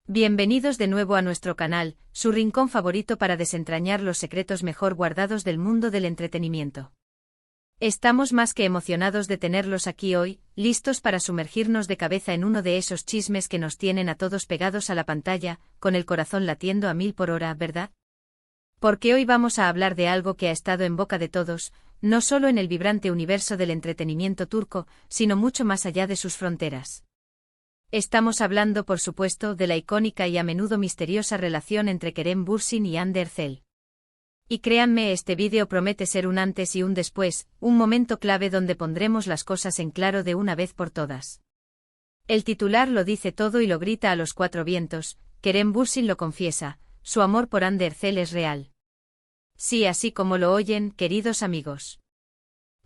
Bienvenidos de nuevo a nuestro canal, su rincón favorito para desentrañar los secretos mejor guardados del mundo del entretenimiento. Estamos más que emocionados de tenerlos aquí hoy, listos para sumergirnos de cabeza en uno de esos chismes que nos tienen a todos pegados a la pantalla, con el corazón latiendo a 1000 por hora, ¿verdad? Porque hoy vamos a hablar de algo que ha estado en boca de todos, no solo en el vibrante universo del entretenimiento turco, sino mucho más allá de sus fronteras. Estamos hablando, por supuesto, de la icónica y a menudo misteriosa relación entre Kerem Bürsin y Hande Erçel. Y créanme, este vídeo promete ser un antes y un después, un momento clave donde pondremos las cosas en claro de una vez por todas. El titular lo dice todo y lo grita a los cuatro vientos. Kerem Bürsin lo confiesa, su amor por Hande Erçel es real. Sí, así como lo oyen, queridos amigos.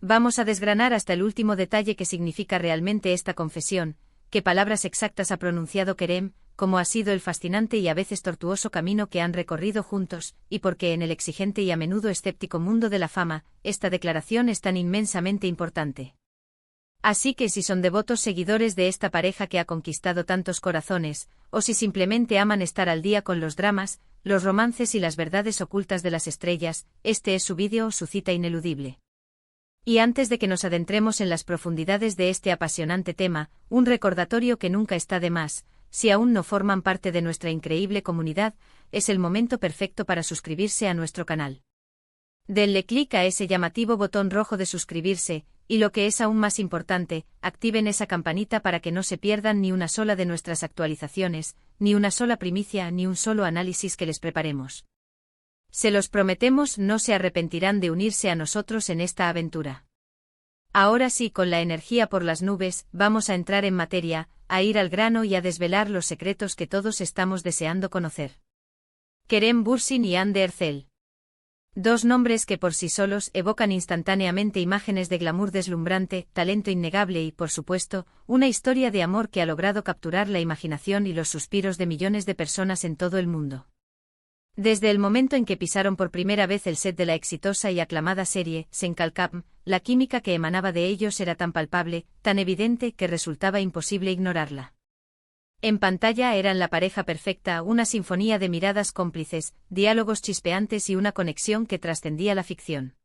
Vamos a desgranar hasta el último detalle qué significa realmente esta confesión, qué palabras exactas ha pronunciado Kerem, cómo ha sido el fascinante y a veces tortuoso camino que han recorrido juntos, y por qué en el exigente y a menudo escéptico mundo de la fama, esta declaración es tan inmensamente importante. Así que si son devotos seguidores de esta pareja que ha conquistado tantos corazones, o si simplemente aman estar al día con los dramas, los romances y las verdades ocultas de las estrellas, este es su vídeo o su cita ineludible. Y antes de que nos adentremos en las profundidades de este apasionante tema, un recordatorio que nunca está de más: si aún no forman parte de nuestra increíble comunidad, es el momento perfecto para suscribirse a nuestro canal. Denle clic a ese llamativo botón rojo de suscribirse, y lo que es aún más importante, activen esa campanita para que no se pierdan ni una sola de nuestras actualizaciones, ni una sola primicia ni un solo análisis que les preparemos. Se los prometemos, no se arrepentirán de unirse a nosotros en esta aventura. Ahora sí, con la energía por las nubes, vamos a entrar en materia, a ir al grano y a desvelar los secretos que todos estamos deseando conocer. Kerem Bürsin y Hande Erçel. Dos nombres que por sí solos evocan instantáneamente imágenes de glamour deslumbrante, talento innegable y, por supuesto, una historia de amor que ha logrado capturar la imaginación y los suspiros de millones de personas en todo el mundo. Desde el momento en que pisaron por primera vez el set de la exitosa y aclamada serie Senkalkam, la química que emanaba de ellos era tan palpable, tan evidente, que resultaba imposible ignorarla. En pantalla eran la pareja perfecta, una sinfonía de miradas cómplices, diálogos chispeantes y una conexión que trascendía la ficción.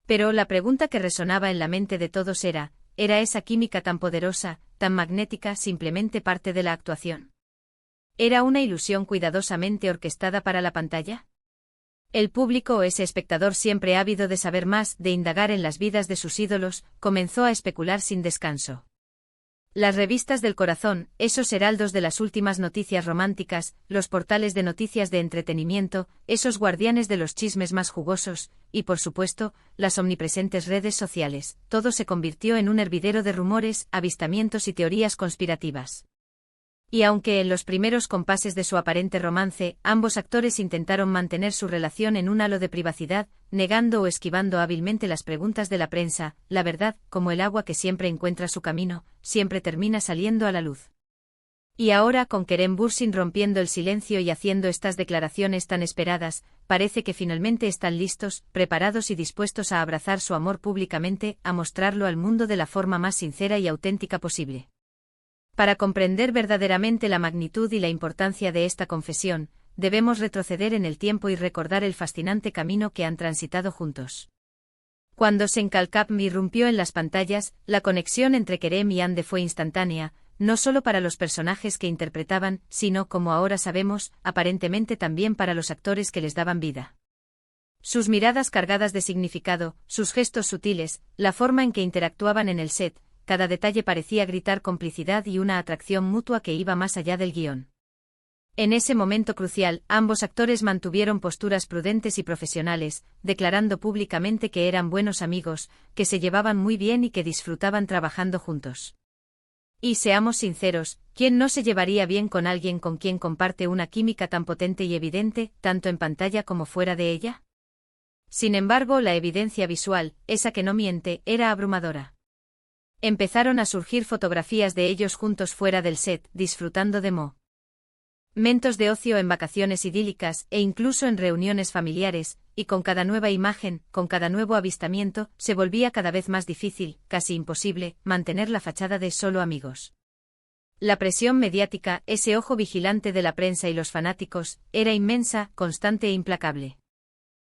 Pero la pregunta que resonaba en la mente de todos ¿era esa química tan poderosa, tan magnética, simplemente parte de la actuación? ¿Era una ilusión cuidadosamente orquestada para la pantalla? El público, ese espectador siempre ávido de saber más, de indagar en las vidas de sus ídolos, comenzó a especular sin descanso. Las revistas del corazón, esos heraldos de las últimas noticias románticas, los portales de noticias de entretenimiento, esos guardianes de los chismes más jugosos, y por supuesto, las omnipresentes redes sociales, todo se convirtió en un hervidero de rumores, avistamientos y teorías conspirativas. Y aunque en los primeros compases de su aparente romance, ambos actores intentaron mantener su relación en un halo de privacidad, negando o esquivando hábilmente las preguntas de la prensa, la verdad, como el agua que siempre encuentra su camino, siempre termina saliendo a la luz. Y ahora, con Kerem Bürsin rompiendo el silencio y haciendo estas declaraciones tan esperadas, parece que finalmente están listos, preparados y dispuestos a abrazar su amor públicamente, a mostrarlo al mundo de la forma más sincera y auténtica posible. Para comprender verdaderamente la magnitud y la importancia de esta confesión, debemos retroceder en el tiempo y recordar el fascinante camino que han transitado juntos. Cuando Senkalkam irrumpió en las pantallas, la conexión entre Kerem y Hande fue instantánea, no solo para los personajes que interpretaban, sino, como ahora sabemos, aparentemente también para los actores que les daban vida. Sus miradas cargadas de significado, sus gestos sutiles, la forma en que interactuaban en el set, cada detalle parecía gritar complicidad y una atracción mutua que iba más allá del guión. En ese momento crucial, ambos actores mantuvieron posturas prudentes y profesionales, declarando públicamente que eran buenos amigos, que se llevaban muy bien y que disfrutaban trabajando juntos. Y seamos sinceros, ¿quién no se llevaría bien con alguien con quien comparte una química tan potente y evidente, tanto en pantalla como fuera de ella? Sin embargo, la evidencia visual, esa que no miente, era abrumadora. Empezaron a surgir fotografías de ellos juntos fuera del set, disfrutando de momentos de ocio en vacaciones idílicas e incluso en reuniones familiares, y con cada nueva imagen, con cada nuevo avistamiento, se volvía cada vez más difícil, casi imposible, mantener la fachada de solo amigos. La presión mediática, ese ojo vigilante de la prensa y los fanáticos, era inmensa, constante e implacable.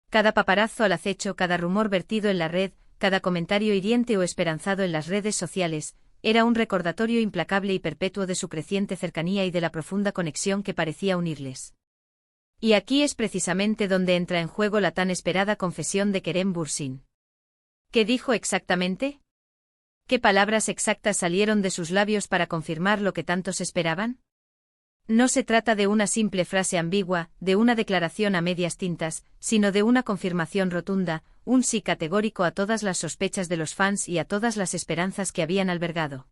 Cada paparazzo al acecho, cada rumor vertido en la red, cada comentario hiriente o esperanzado en las redes sociales, era un recordatorio implacable y perpetuo de su creciente cercanía y de la profunda conexión que parecía unirles. Y aquí es precisamente donde entra en juego la tan esperada confesión de Kerem Bürsin. ¿Qué dijo exactamente? ¿Qué palabras exactas salieron de sus labios para confirmar lo que tantos esperaban? No se trata de una simple frase ambigua, de una declaración a medias tintas, sino de una confirmación rotunda, un sí categórico a todas las sospechas de los fans y a todas las esperanzas que habían albergado.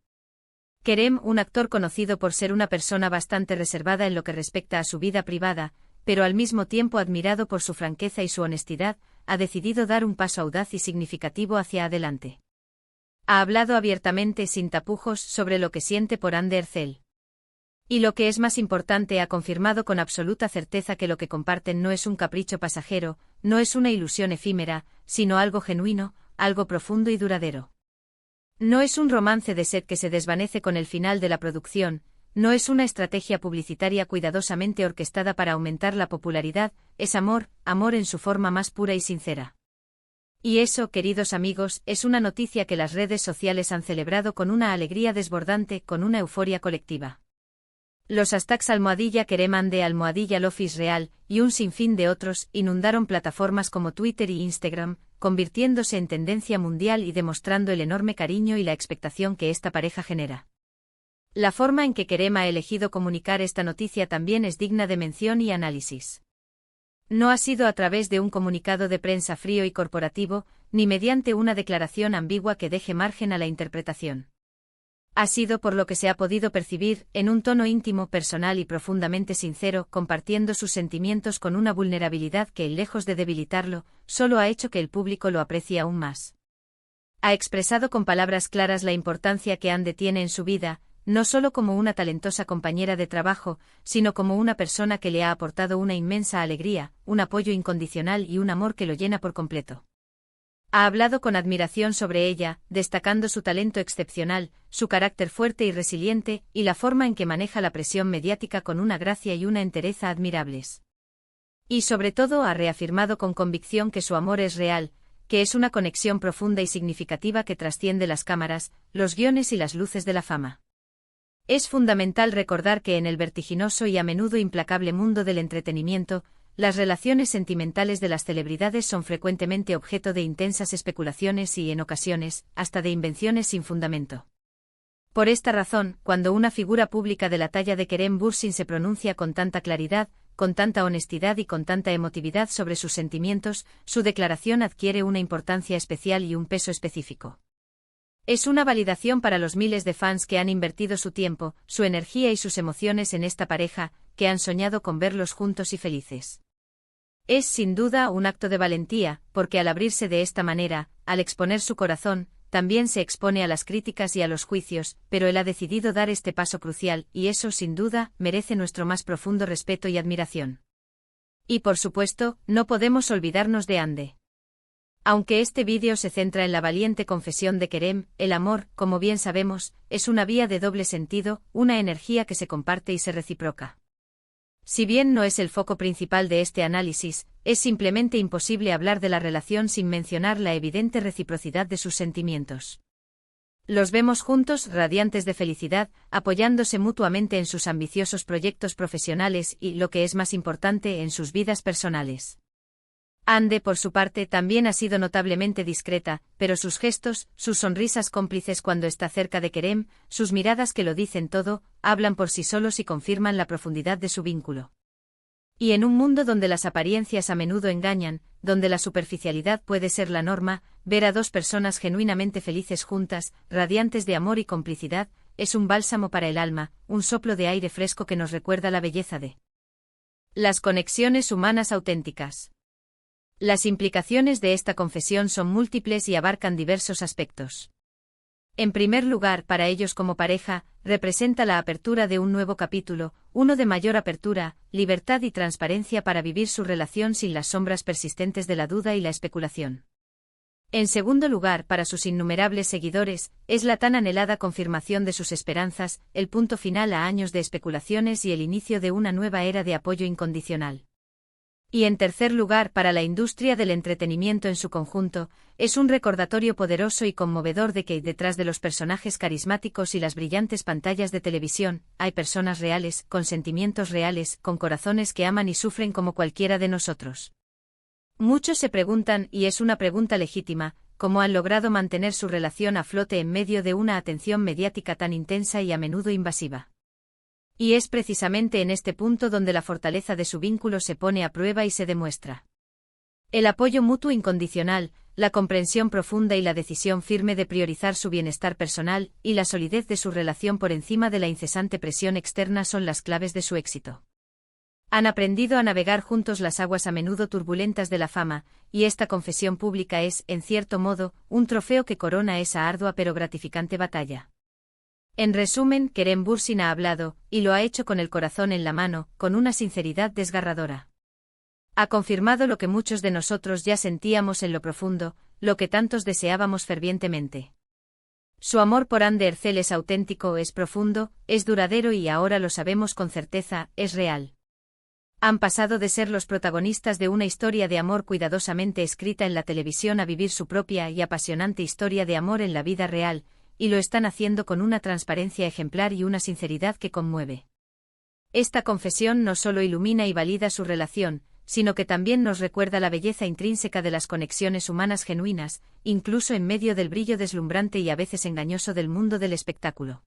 Kerem, un actor conocido por ser una persona bastante reservada en lo que respecta a su vida privada, pero al mismo tiempo admirado por su franqueza y su honestidad, ha decidido dar un paso audaz y significativo hacia adelante. Ha hablado abiertamente, sin tapujos, sobre lo que siente por Hande Erçel. Y lo que es más importante, ha confirmado con absoluta certeza que lo que comparten no es un capricho pasajero, no es una ilusión efímera, sino algo genuino, algo profundo y duradero. No es un romance de Set que se desvanece con el final de la producción, no es una estrategia publicitaria cuidadosamente orquestada para aumentar la popularidad, es amor, amor en su forma más pura y sincera. Y eso, queridos amigos, es una noticia que las redes sociales han celebrado con una alegría desbordante, con una euforia colectiva. Los hashtags #Kerem Hande #Love is Real y un sinfín de otros inundaron plataformas como Twitter y Instagram, convirtiéndose en tendencia mundial y demostrando el enorme cariño y la expectación que esta pareja genera. La forma en que Kerem ha elegido comunicar esta noticia también es digna de mención y análisis. No ha sido a través de un comunicado de prensa frío y corporativo, ni mediante una declaración ambigua que deje margen a la interpretación. Ha sido por lo que se ha podido percibir, en un tono íntimo, personal y profundamente sincero, compartiendo sus sentimientos con una vulnerabilidad que, lejos de debilitarlo, solo ha hecho que el público lo aprecie aún más. Ha expresado con palabras claras la importancia que Hande tiene en su vida, no solo como una talentosa compañera de trabajo, sino como una persona que le ha aportado una inmensa alegría, un apoyo incondicional y un amor que lo llena por completo. Ha hablado con admiración sobre ella, destacando su talento excepcional, su carácter fuerte y resiliente, y la forma en que maneja la presión mediática con una gracia y una entereza admirables. Y sobre todo ha reafirmado con convicción que su amor es real, que es una conexión profunda y significativa que trasciende las cámaras, los guiones y las luces de la fama. Es fundamental recordar que en el vertiginoso y a menudo implacable mundo del entretenimiento, las relaciones sentimentales de las celebridades son frecuentemente objeto de intensas especulaciones y, en ocasiones, hasta de invenciones sin fundamento. Por esta razón, cuando una figura pública de la talla de Kerem Bürsin se pronuncia con tanta claridad, con tanta honestidad y con tanta emotividad sobre sus sentimientos, su declaración adquiere una importancia especial y un peso específico. Es una validación para los miles de fans que han invertido su tiempo, su energía y sus emociones en esta pareja, que han soñado con verlos juntos y felices. Es sin duda un acto de valentía, porque al abrirse de esta manera, al exponer su corazón, también se expone a las críticas y a los juicios, pero él ha decidido dar este paso crucial, y eso sin duda merece nuestro más profundo respeto y admiración. Y por supuesto, no podemos olvidarnos de Hande. Aunque este vídeo se centra en la valiente confesión de Kerem, el amor, como bien sabemos, es una vía de doble sentido, una energía que se comparte y se reciproca. Si bien no es el foco principal de este análisis, es simplemente imposible hablar de la relación sin mencionar la evidente reciprocidad de sus sentimientos. Los vemos juntos, radiantes de felicidad, apoyándose mutuamente en sus ambiciosos proyectos profesionales y, lo que es más importante, en sus vidas personales. Hande, por su parte, también ha sido notablemente discreta, pero sus gestos, sus sonrisas cómplices cuando está cerca de Kerem, sus miradas que lo dicen todo, hablan por sí solos y confirman la profundidad de su vínculo. Y en un mundo donde las apariencias a menudo engañan, donde la superficialidad puede ser la norma, ver a dos personas genuinamente felices juntas, radiantes de amor y complicidad, es un bálsamo para el alma, un soplo de aire fresco que nos recuerda la belleza de las conexiones humanas auténticas. Las implicaciones de esta confesión son múltiples y abarcan diversos aspectos. En primer lugar, para ellos como pareja, representa la apertura de un nuevo capítulo, uno de mayor apertura, libertad y transparencia para vivir su relación sin las sombras persistentes de la duda y la especulación. En segundo lugar, para sus innumerables seguidores, es la tan anhelada confirmación de sus esperanzas, el punto final a años de especulaciones y el inicio de una nueva era de apoyo incondicional. Y en tercer lugar, para la industria del entretenimiento en su conjunto, es un recordatorio poderoso y conmovedor de que detrás de los personajes carismáticos y las brillantes pantallas de televisión, hay personas reales, con sentimientos reales, con corazones que aman y sufren como cualquiera de nosotros. Muchos se preguntan, y es una pregunta legítima, cómo han logrado mantener su relación a flote en medio de una atención mediática tan intensa y a menudo invasiva. Y es precisamente en este punto donde la fortaleza de su vínculo se pone a prueba y se demuestra. El apoyo mutuo incondicional, la comprensión profunda y la decisión firme de priorizar su bienestar personal y la solidez de su relación por encima de la incesante presión externa son las claves de su éxito. Han aprendido a navegar juntos las aguas a menudo turbulentas de la fama, y esta confesión pública es, en cierto modo, un trofeo que corona esa ardua pero gratificante batalla. En resumen, Kerem Bürsin ha hablado, y lo ha hecho con el corazón en la mano, con una sinceridad desgarradora. Ha confirmado lo que muchos de nosotros ya sentíamos en lo profundo, lo que tantos deseábamos fervientemente. Su amor por Hande Erçel es auténtico, es profundo, es duradero y ahora lo sabemos con certeza, es real. Han pasado de ser los protagonistas de una historia de amor cuidadosamente escrita en la televisión a vivir su propia y apasionante historia de amor en la vida real, y lo están haciendo con una transparencia ejemplar y una sinceridad que conmueve. Esta confesión no solo ilumina y valida su relación, sino que también nos recuerda la belleza intrínseca de las conexiones humanas genuinas, incluso en medio del brillo deslumbrante y a veces engañoso del mundo del espectáculo.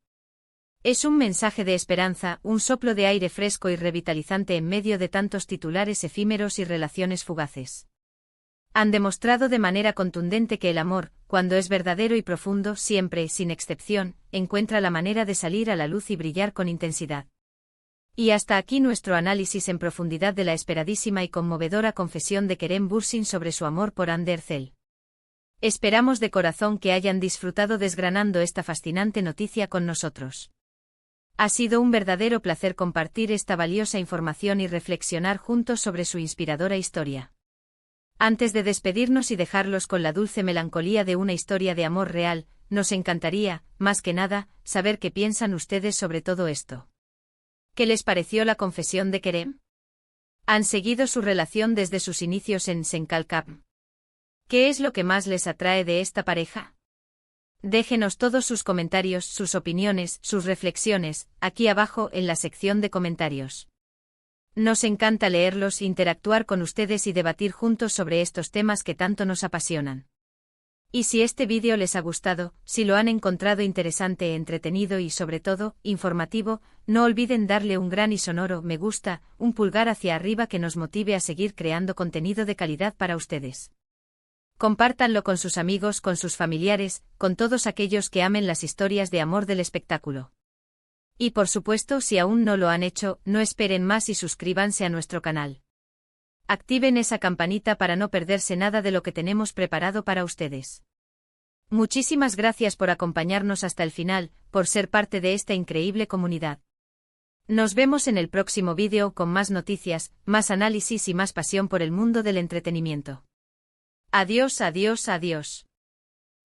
Es un mensaje de esperanza, un soplo de aire fresco y revitalizante en medio de tantos titulares efímeros y relaciones fugaces. Han demostrado de manera contundente que el amor, cuando es verdadero y profundo, siempre, sin excepción, encuentra la manera de salir a la luz y brillar con intensidad. Y hasta aquí nuestro análisis en profundidad de la esperadísima y conmovedora confesión de Kerem Bürsin sobre su amor por Hande Erçel. Esperamos de corazón que hayan disfrutado desgranando esta fascinante noticia con nosotros. Ha sido un verdadero placer compartir esta valiosa información y reflexionar juntos sobre su inspiradora historia. Antes de despedirnos y dejarlos con la dulce melancolía de una historia de amor real, nos encantaría, más que nada, saber qué piensan ustedes sobre todo esto. ¿Qué les pareció la confesión de Kerem? ¿Han seguido su relación desde sus inicios en Senkalkap? ¿Qué es lo que más les atrae de esta pareja? Déjenos todos sus comentarios, sus opiniones, sus reflexiones, aquí abajo en la sección de comentarios. Nos encanta leerlos, interactuar con ustedes y debatir juntos sobre estos temas que tanto nos apasionan. Y si este vídeo les ha gustado, si lo han encontrado interesante, entretenido y sobre todo, informativo, no olviden darle un gran y sonoro me gusta, un pulgar hacia arriba que nos motive a seguir creando contenido de calidad para ustedes. Compártanlo con sus amigos, con sus familiares, con todos aquellos que amen las historias de amor del espectáculo. Y por supuesto, si aún no lo han hecho, no esperen más y suscríbanse a nuestro canal. Activen esa campanita para no perderse nada de lo que tenemos preparado para ustedes. Muchísimas gracias por acompañarnos hasta el final, por ser parte de esta increíble comunidad. Nos vemos en el próximo vídeo con más noticias, más análisis y más pasión por el mundo del entretenimiento. Adiós, adiós, adiós.